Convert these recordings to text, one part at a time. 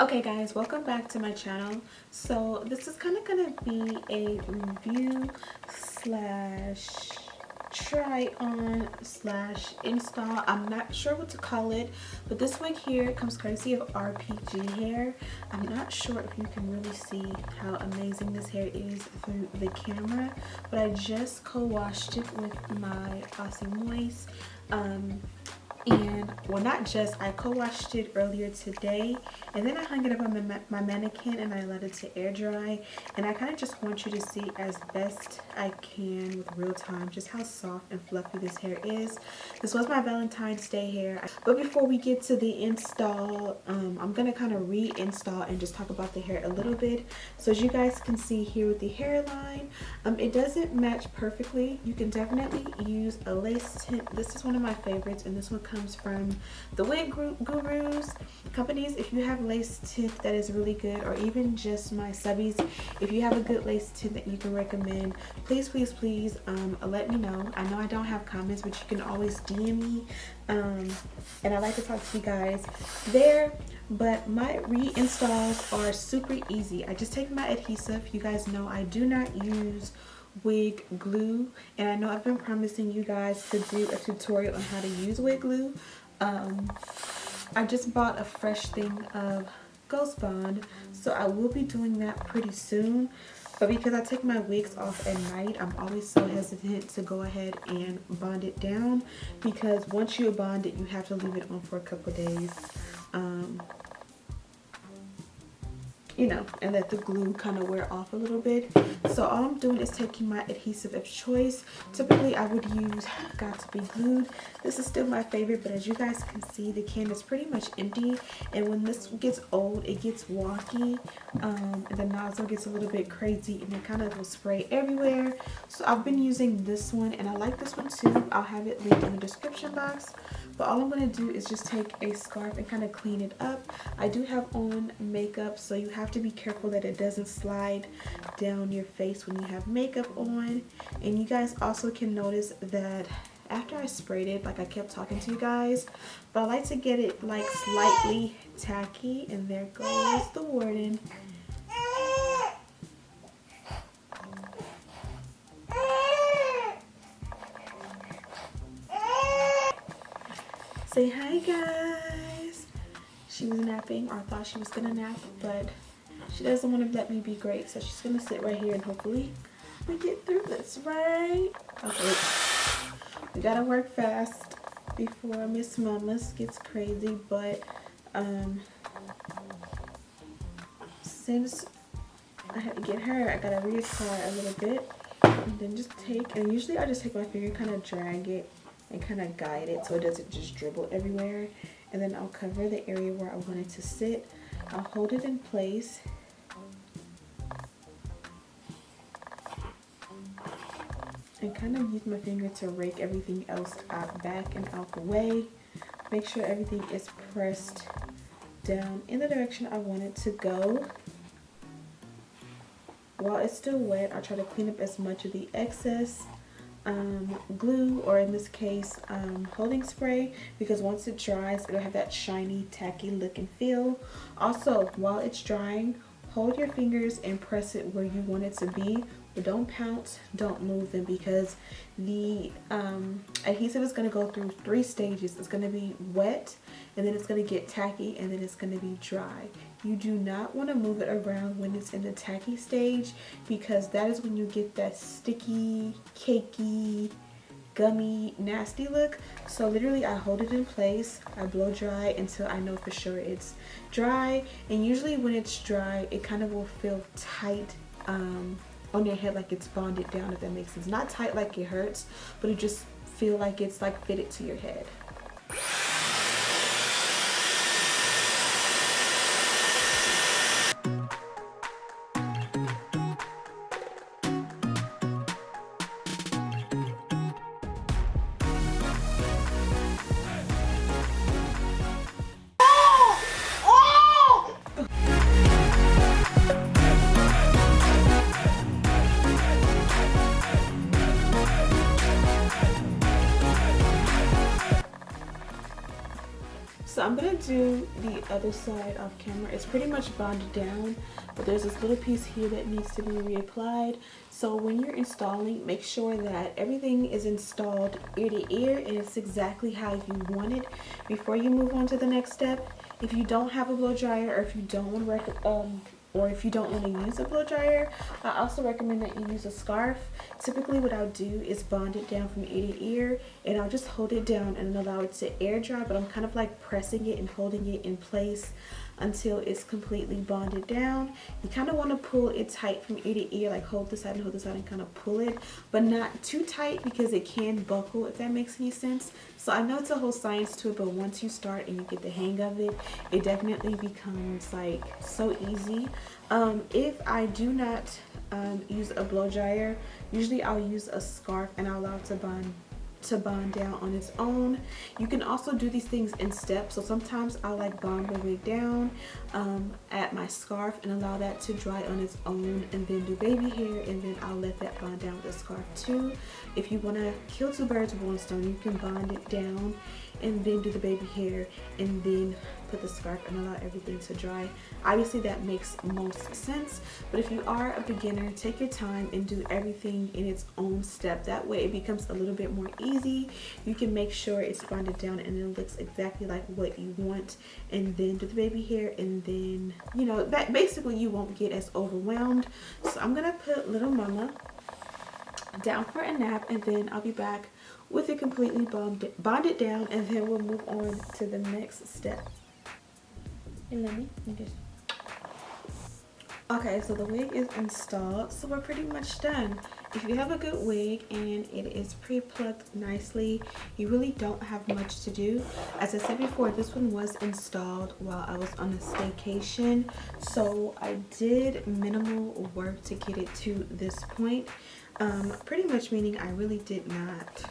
Okay guys, welcome back to my channel. So this is kind of gonna be a review slash try on slash install. I'm not sure what to call it, but this wig here comes courtesy of RPG hair. I'm not sure if you can really see how amazing this hair is through the camera, but I just co-washed it with my Aussie Moist. And well, not just, I co-washed it earlier today, and then I hung it up on my mannequin and I let it to air dry. And I kind of just want you to see as best I can with real time just how soft and fluffy this hair is. This was my Valentine's Day hair, but before we get to the install, I'm gonna kind of reinstall and just talk about the hair a little bit. So as you guys can see here with the hairline, it doesn't match perfectly. You can definitely use a lace tint. This is one of my favorites, and this one comes from the Wig Gurus companies. If you have lace tint that is really good, or even just my subbies, if you have a good lace tint that you can recommend, please let me know. I know I don't have comments, but you can always DM me, and I like to talk to you guys there. But my reinstalls are super easy. I just take my adhesive. You guys know I do not use wig glue, and I know I've been promising you guys to do a tutorial on how to use wig glue. I just bought a fresh thing of Ghost Bond, so I will be doing that pretty soon. But because I take my wigs off at night, I'm always so hesitant to go ahead and bond it down, because once you bond it, you have to leave it on for a couple days. You know, and let the glue kind of wear off a little bit. So all I'm doing is taking my adhesive of choice. Typically I would use Got to Be Glued. This is still my favorite, but as you guys can see, the can is pretty much empty, and when this gets old, it gets wonky, and the nozzle gets a little bit crazy, and it kind of will spray everywhere. So I've been using this one, and I like this one too. I'll have it linked in the description box. But all I'm going to do is just take a scarf and kind of clean it up. I do have on makeup, so you have to be careful that it doesn't slide down your face when you have makeup on. And you guys also can notice that after I sprayed it, like I kept talking to you guys, but I like to get it like slightly tacky. And there goes the warden. Say hi guys. She was napping, or thought she was gonna nap, but she doesn't want to let me be great, so she's gonna sit right here and hopefully we get through this, right? Okay, we gotta work fast before Miss Mamas gets crazy. But since I had to get her, I gotta reapply a little bit, and then just take, and usually I just take my finger, kind of drag it and kind of guide it so it doesn't just dribble everywhere. And then I'll cover the area where I want it to sit. I'll hold it in place, and kind of use my finger to rake everything else out, back and out the way. Make sure everything is pressed down in the direction I want it to go. While it's still wet, I try to clean up as much of the excess glue, or in this case holding spray, because once it dries, it'll have that shiny, tacky look and feel. Also, while it's drying, hold your fingers and press it where you want it to be, but don't pounce, don't move them, because the adhesive is going to go through 3 stages. It's going to be wet, and then it's going to get tacky, and then it's going to be dry. You do not want to move it around when it's in the tacky stage, because that is when you get that sticky, cakey, gummy, nasty look. So literally I hold it in place, I blow dry until I know for sure it's dry. And usually when it's dry, it kind of will feel tight on your head, like it's bonded down, if that makes sense. Not tight like it hurts, but it just feel like it's like fitted to your head. So I'm gonna do the other side off camera. It's pretty much bonded down, but there's this little piece here that needs to be reapplied. So when you're installing, make sure that everything is installed ear to ear and it's exactly how you want it before you move on to the next step. If you don't have a blow dryer, or if you don't want to use a blow dryer, I also recommend that you use a scarf. Typically what I'll do is bond it down from ear to ear, and I'll just hold it down and allow it to air dry, but I'm kind of like pressing it and holding it in place until it's completely bonded down. You kind of want to pull it tight from ear to ear, like hold this side and kind of pull it, but not too tight because it can buckle, if that makes any sense. So I know it's a whole science to it, but once you start and you get the hang of it, it definitely becomes like so easy. If I do not use a blow dryer, usually I'll use a scarf and I'll allow it to bond down on its own. You can also do these things in steps. So sometimes I'll like bond the wig down at my scarf and allow that to dry on its own, and then do baby hair, and then I'll let that bond down with the scarf too. If you want to kill two birds with one stone, you can bond it down and then do the baby hair and then put the scarf and allow everything to dry. Obviously that makes most sense, but if you are a beginner, take your time and do everything in its own step. That way it becomes a little bit more easy. You can make sure it's bonded down and it looks exactly like what you want, and then do the baby hair, and then, you know, that basically you won't get as overwhelmed. So I'm gonna put little mama down for a nap, and then I'll be back with it completely bonded down, and then we'll move on to the next step. And let me just... Okay, so the wig is installed, so we're pretty much done. If you have a good wig and it is pre-plucked nicely, you really don't have much to do. As I said before, this one was installed while I was on a staycation, so I did minimal work to get it to this point. Pretty much meaning I really did not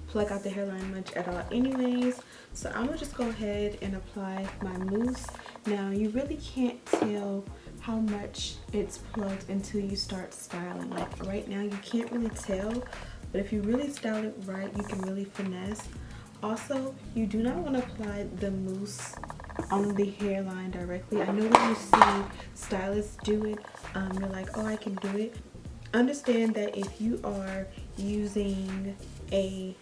pluck out the hairline much at all anyways. So I'm gonna just go ahead and apply my mousse. Now you really can't tell how much it's plucked until you start styling. Like right now you can't really tell, but if you really style it right, you can really finesse. Also, you do not want to apply the mousse on the hairline directly. I know when you see stylists do it, you're like, oh, I can do it. Understand that if you are using a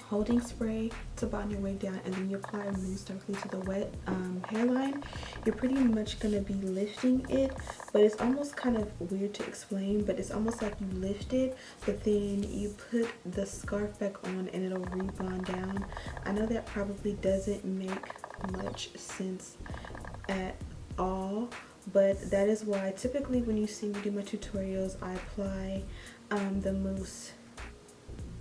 holding spray to bond your wig down and then you apply mousse directly to the wet hairline, you're pretty much going to be lifting it, but it's almost kind of weird to explain, but it's almost like you lift it but then you put the scarf back on and it'll rebond down. I know that probably doesn't make much sense at all, but that is why typically when you see me do my tutorials, I apply the mousse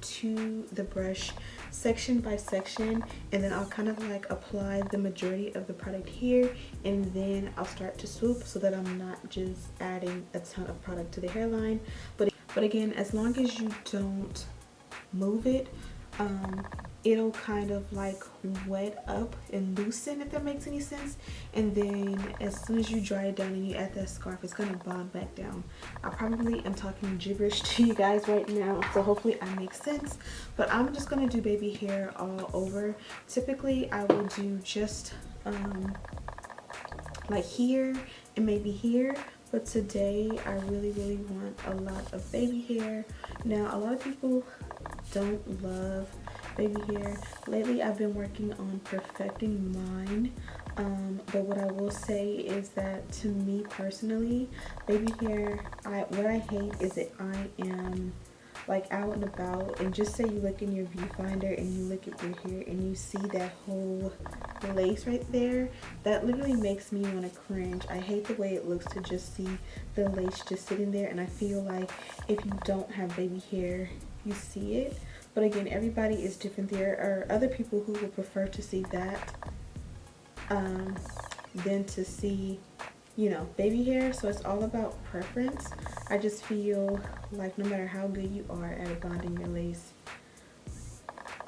to the brush section by section, and then I'll kind of like apply the majority of the product here, and then I'll start to swoop so that I'm not just adding a ton of product to the hairline. But again, as long as you don't move it, it'll kind of like wet up and loosen, if that makes any sense. And then as soon as you dry it down and you add that scarf, it's gonna bond back down. I probably am talking gibberish to you guys right now, so hopefully I make sense. But I'm just gonna do baby hair all over. Typically I will do just like here and maybe here, but today I really want a lot of baby hair. Now a lot of people don't love baby hair. Lately I've been working on perfecting mine, but what I will say is that to me personally, baby hair, what I hate is that I am like out and about, and just say you look in your viewfinder and you look at your hair and you see that whole lace right there, that literally makes me want to cringe. I hate the way it looks to just see the lace just sitting there, and I feel like if you don't have baby hair, you see it. But again, everybody is different. There are other people who would prefer to see that than to see, you know, baby hair. So it's all about preference. I just feel like no matter how good you are at bonding your lace,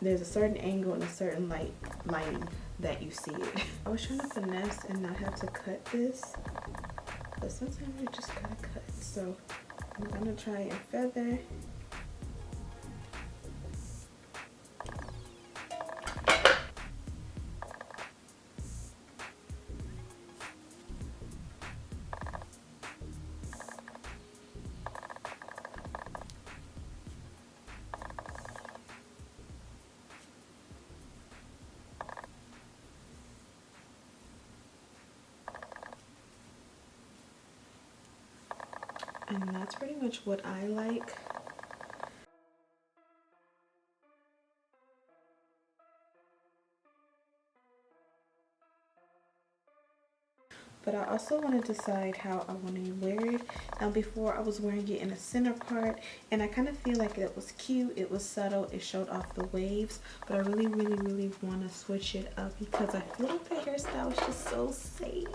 there's a certain angle and a certain lighting that you see it. I was trying to finesse and not have to cut this, but sometimes you just gotta cut. So I'm gonna try and feather. And that's pretty much what I like. But I also want to decide how I want to wear it. Now before I was wearing it in the center part, and I kind of feel like it was cute, it was subtle, it showed off the waves, but I really want to switch it up because I feel like the hairstyle is just so safe.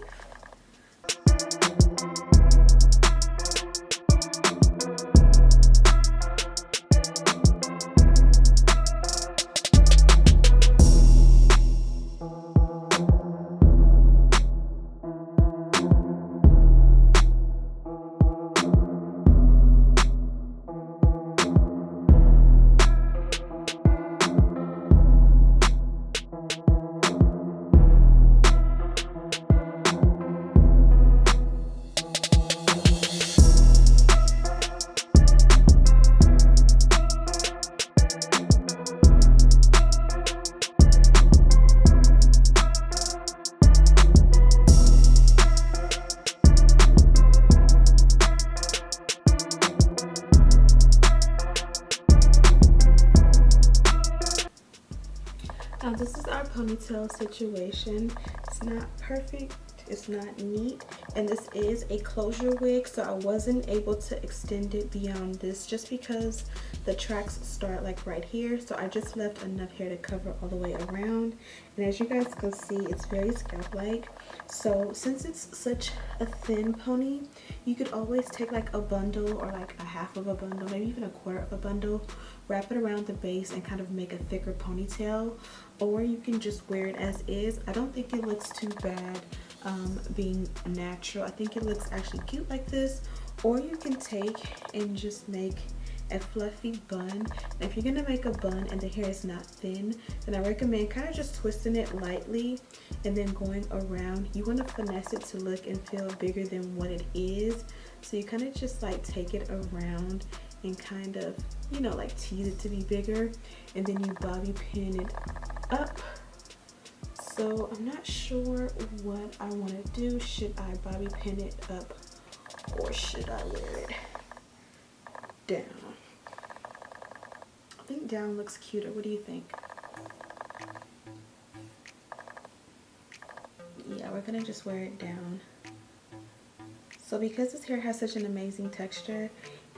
Now this is our ponytail situation. It's not perfect, it's not neat, and this is a closure wig, so I wasn't able to extend it beyond this just because the tracks start like right here, so I just left enough hair to cover all the way around. And as you guys can see, it's very scalp-like. So since it's such a thin pony, you could always take like a bundle or like a half of a bundle, maybe even a quarter of a bundle, wrap it around the base and kind of make a thicker ponytail, or you can just wear it as is. I don't think it looks too bad being natural. I think it looks actually cute like this. Or you can take and just make a fluffy bun. And if you're gonna make a bun and the hair is not thin, then I recommend kind of just twisting it lightly and then going around. You want to finesse it to look and feel bigger than what it is, so you kind of just like take it around and kind of, you know, like tease it to be bigger, and then you bobby pin it up. So I'm not sure what I want to do. Should I bobby pin it up or should I wear it down? I think down looks cuter. What do you think? Yeah, we're gonna just wear it down. So because this hair has such an amazing texture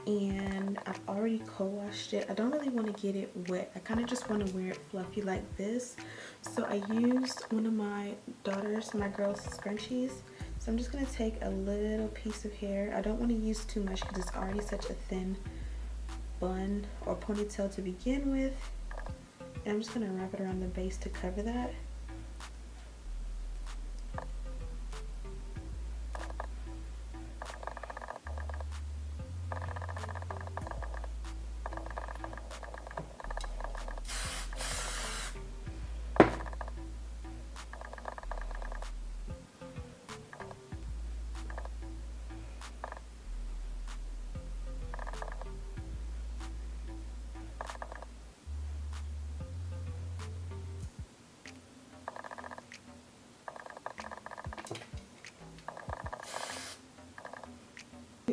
and I've already co-washed it, I don't really want to get it wet. I kind of just want to wear it fluffy like this. So I used one of my girls' scrunchies. So I'm just going to take a little piece of hair. I don't want to use too much because it's already such a thin bun or ponytail to begin with. And I'm just going to wrap it around the base to cover that.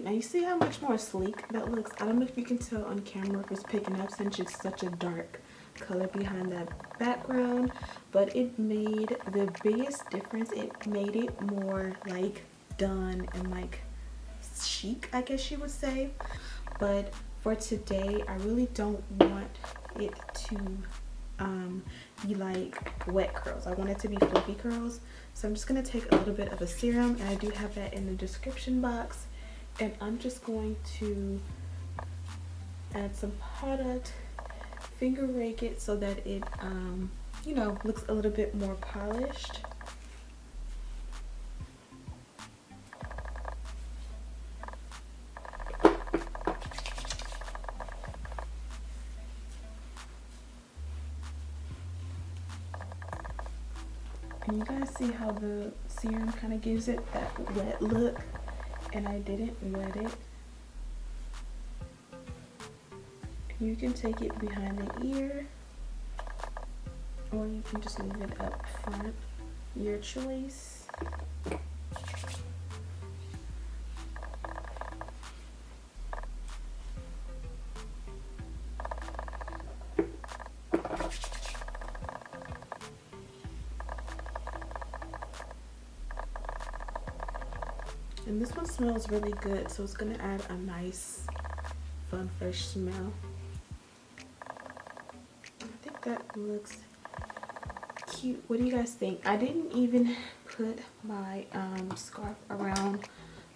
Now you see how much more sleek that looks? I don't know if you can tell on camera if it's picking up since it's such a dark color behind that background, but it made the biggest difference. It made it more like done and like chic, I guess you would say. But for today, I really don't want it to be like wet curls. I want it to be fluffy curls. So I'm just gonna take a little bit of a serum, and I do have that in the description box. And I'm just going to add some product, finger rake it so that it, you know, looks a little bit more polished. And you guys see how the serum kind of gives it that wet look? And I didn't wet it. You can take it behind the ear, or you can just leave it up front, your choice. And this one smells really good, so it's gonna add a nice, fun, fresh smell. I think that looks cute. What do you guys think? I didn't even put my scarf around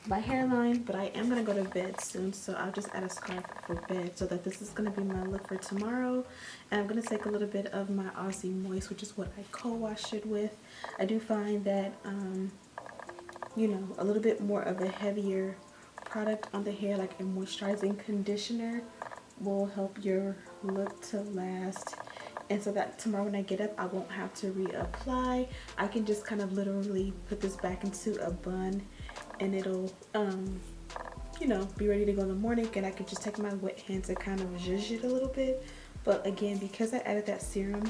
my hairline, but I am gonna go to bed soon, so I'll just add a scarf for bed, so that this is gonna be my look for tomorrow. And I'm gonna take a little bit of my Aussie Moist, which is what I co-wash it with. I do find that you know, a little bit more of a heavier product on the hair, like a moisturizing conditioner, will help your look to last. And so that tomorrow when I get up, I won't have to reapply. I can just kind of literally put this back into a bun, and it'll you know, be ready to go in the morning, and I can just take my wet hands and kind of zhuzh it a little bit. But again, because I added that serum,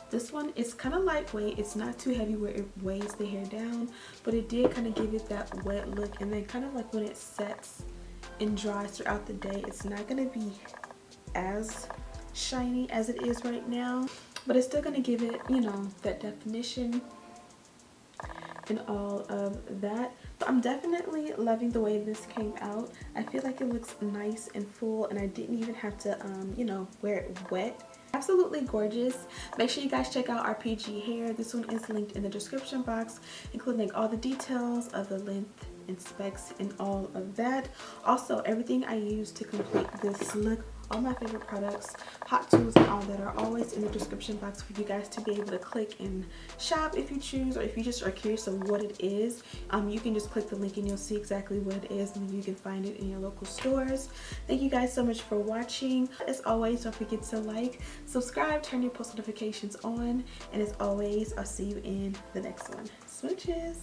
this one is kind of lightweight. It's not too heavy where it weighs the hair down, but it did kind of give it that wet look. And then kind of like when it sets and dries throughout the day, it's not going to be as shiny as it is right now, but it's still going to give it, you know, that definition and all of that. But I'm definitely loving the way this came out. I feel like it looks nice and full, and I didn't even have to you know, wear it wet. Absolutely gorgeous. Make sure you guys check out our PG hair. This one is linked in the description box, including all the details of the length and specs and all of that. Also, everything I use to complete this look, all my favorite products, hot tools, and all that are always in the description box for you guys to be able to click and shop if you choose, or if you just are curious of what it is. You can just click the link and you'll see exactly what it is, and then you can find it in your local stores. Thank you guys so much for watching. As always, don't forget to like, subscribe, turn your post notifications on, and as always, I'll see you in the next one. Smooches!